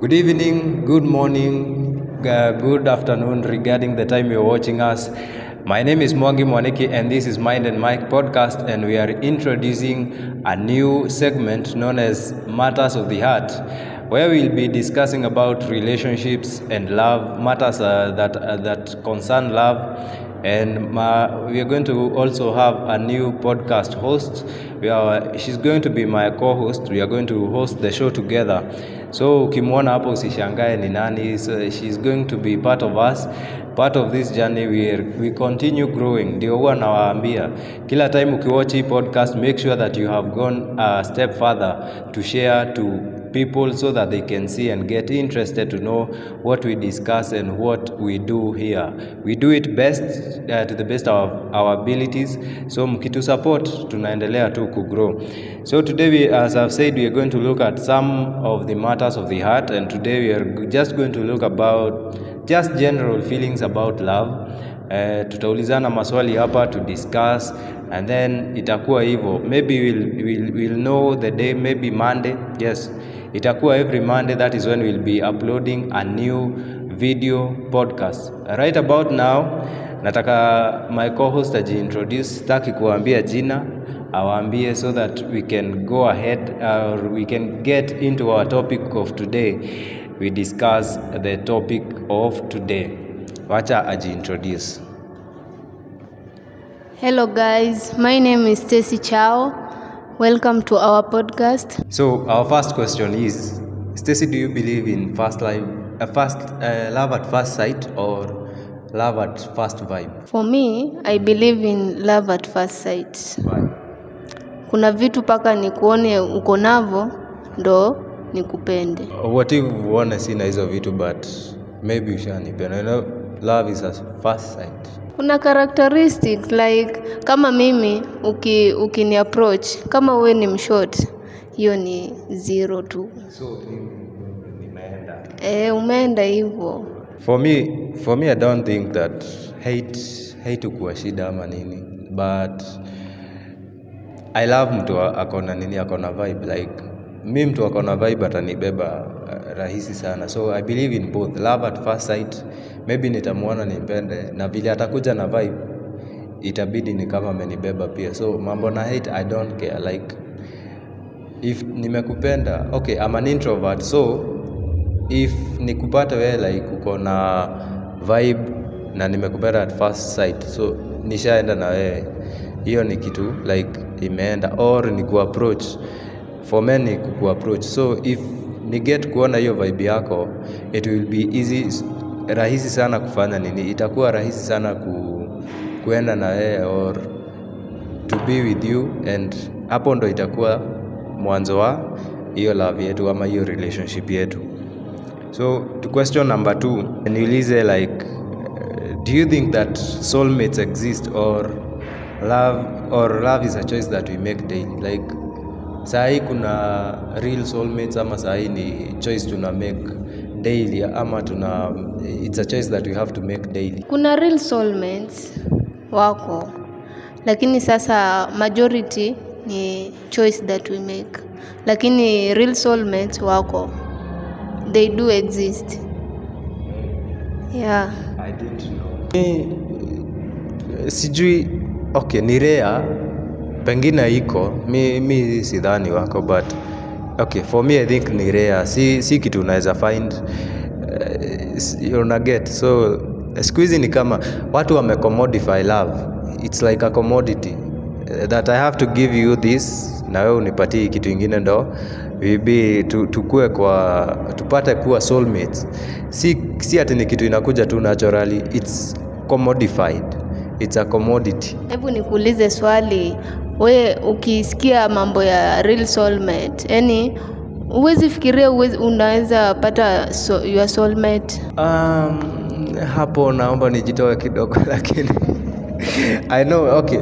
Good evening, good morning, good afternoon regarding the time you're watching us. My name is Mwangi Mwaniki and this is Mind and Mike podcast, and we are introducing a new segment known as Matters of the Heart, where we'll be discussing about relationships and love, matters that concern love. And we are going to also have a new podcast host. She's going to be my co-host. We are going to host the show together. So ukimwona hapo usishangae ni nani. So she's going to be part of us, part of this journey. We continue growing. Ndio huwa nawaambia kila time ukiwatch hii podcast, make sure that you have gone a step further to share to people so that they can see and get interested to know what we discuss and what we do here. We do it best to the best of our abilities. So mkitu support tunaendelea tu kugrow. So today as I've said, we are going to look at some of the matters of the heart, and today we are just going to look about just general feelings about love. Tutaulizana maswali hapa to discuss, and then itakuwa hivyo. Maybe we'll know the day, maybe Monday. Yes, itakuwa every Monday. That is when we'll be uploading a new video podcast. Right about now, nataka my co-host ajiintroduce. Sitaki kuambia jina, awaambie so that we can go ahead or we can get into our topic of today. We discuss the topic of today. Wacha ajiintroduce. Hello guys, my name is Stacy Chao. Welcome to our podcast. So our first question is, Stacy, do you believe in love at first sight or love at first vibe? For me, I believe in love at first sight. Why? Kuna vitu paka nikuone uko navo ndo nikupende. What if uone sina hizo vitu but maybe ushanipenda? You know, love is at first sight. Kuna characteristics like kama mimi ukini approach kama we ni mshort, hiyo ni 0 tu. So nimeenda. Umeenda hivyo. For me I don't think that hate kuwa shida ama nini, but I love mtu akona vibe. Like mimi mtu akona vibe atanibeba rahisi sana. So I believe in both love at first sight. Maybe nitamuona nimpende, na vile atakuja na vibe itabidi ni kama amenibeba pia. So mambo na hate I don't care. Like if nimekupenda, okay, I'm an introvert, so if nikupata wewe like uko na vibe na nimekupenda at first sight, so nishaenda na wewe, hiyo ni kitu like imeenda. Or ni kuapproach, for men ni kuapproach. So if ni get kuona hiyo vibe yako, it will be easy, rahisi sana kufanya nini, itakuwa rahisi sana kuenda na wewe or to be with you, and hapo ndo itakuwa mwanzo wa hiyo love yetu ama hiyo relationship yetu. So to question number 2, niulize like do you think that soulmates exist or love is a choice that we make daily? Like sahi kuna real soulmates ama sahi ni choice tuna make daily ama it's a choice that we have to make daily? Kuna real soulmates wako, lakini sasa majority ni choice that we make. Lakini real soulmates wako, they do exist. Yeah. I didn't know. Sijui, okay, ni rare, pengine iko, mi sidhani wako, but okay, for me I think ni rare. Si kitu unaweza find, you're get. So siku hizi ni kama watu wamecommodify love. It's like a commodity that I have to give you this, na wewe unipatie kitu kingine ndo tukue tupate kuwa soulmates. Si ati ni kitu inakuja tu naturally, it's commodified, it's a commodity. Hebu nikuulize swali, we ukisikia mambo ya real soulmate, yani uwezi fikiria unaweza pata your soulmate? Hapo naomba nijitoe kidogo lakini I know, okay,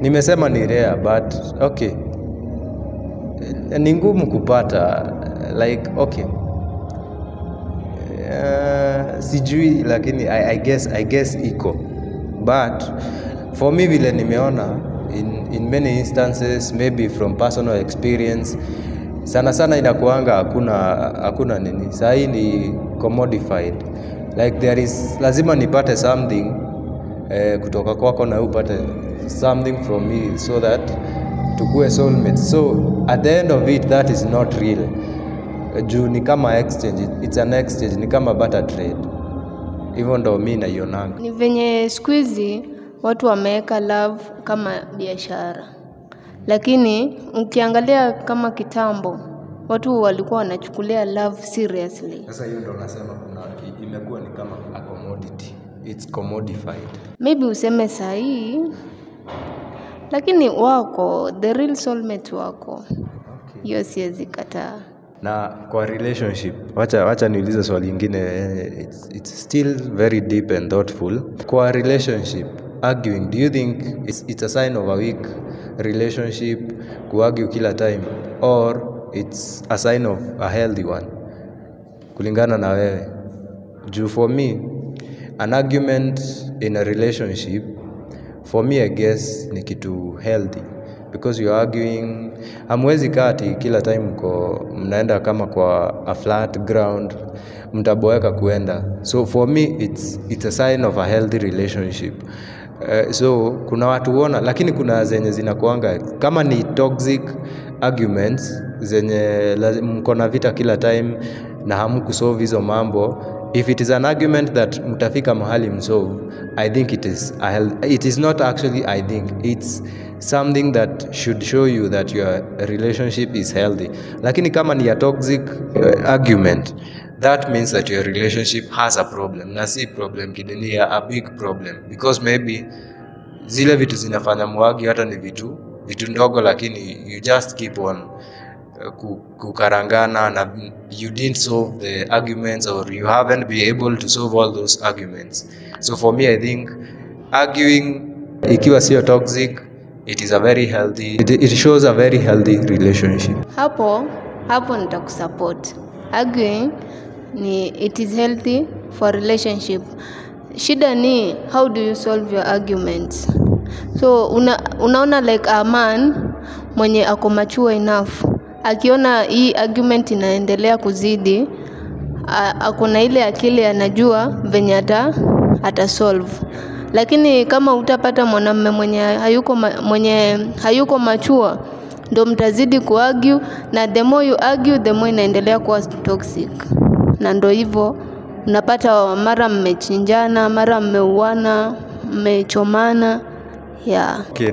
nimesema ni rare, but okay, ni ngumu kupata like, okay, sijui, lakini I guess iko, but for me vile nimeona in many instances, maybe from personal experience, sana sana inakuanga hakuna nini. Sahi ni commodified. Like there is lazima nipate something kutoka kwako na upate something from me so that tukue soulmates. So at the end of it, that is not real. Juu ni kama exchange, it's an exchange, ni kama barter trade. Hivyo ndo mimi naionanga. Ni venye siku hizi watu wameweka love kama biashara. Lakini ukiangalia kama kitambo, watu walikuwa wanachukulia love seriously. Sasa hiyo ndo nasema imekuwa ni kama a commodity. It's commodified. Maybe useme sahi, lakini wako, the real soulmate wako. Hiyo siwezi kataa. Na kwa relationship, wacha niulize swali lingine, it's still very deep and thoughtful. Kwa relationship, arguing, do you think it's a sign of a weak relationship kuargue kila time, or it's a sign of a healthy one? Kulingana na wewe. Juu for me, an argument in a relationship, for me I guess ni kitu healthy. Because you are arguing, hamwezi kati kila time mnaenda kama kwa a flat ground, mtaboeka kuenda. So for me it's a sign of a healthy relationship. So kuna watu huona, lakini kuna zenye zinakuanga kama ni toxic arguments zenye mko na vita kila time na hamkusolve hizo mambo. If it is an argument that mtafika mahali msolve, I think it is not actually I think it's something that should show you that your relationship is healthy. Lakini kama ni a toxic argument, that means that your relationship has a problem. Na si problem kidini, a big problem, because maybe zile vitu zinafanya muagi hata ni vitu ndogo, lakini you just keep on kukarangana na you didn't solve the arguments, or you haven't been able to solve all those arguments. So for me I think arguing ikiwa sio toxic, it is a very healthy, it shows a very healthy relationship. Hapo nitakusupport. Arguing it is healthy for relationship. Shida ni how do you solve your arguments? So unaona like a man mwenye ako mature enough, akiona hii argument inaendelea kuzidi, akona ile akili anajua venye ata solve. Lakini kama utapata mwanamume mwenye hayuko mature, ndo mtazidi kuargue, na the more you argue the more inaendelea kuwa toxic. Na ndo hivyo unapata mara mmechinjana, mara mmeuana, mmechomana. Yeah. Okay.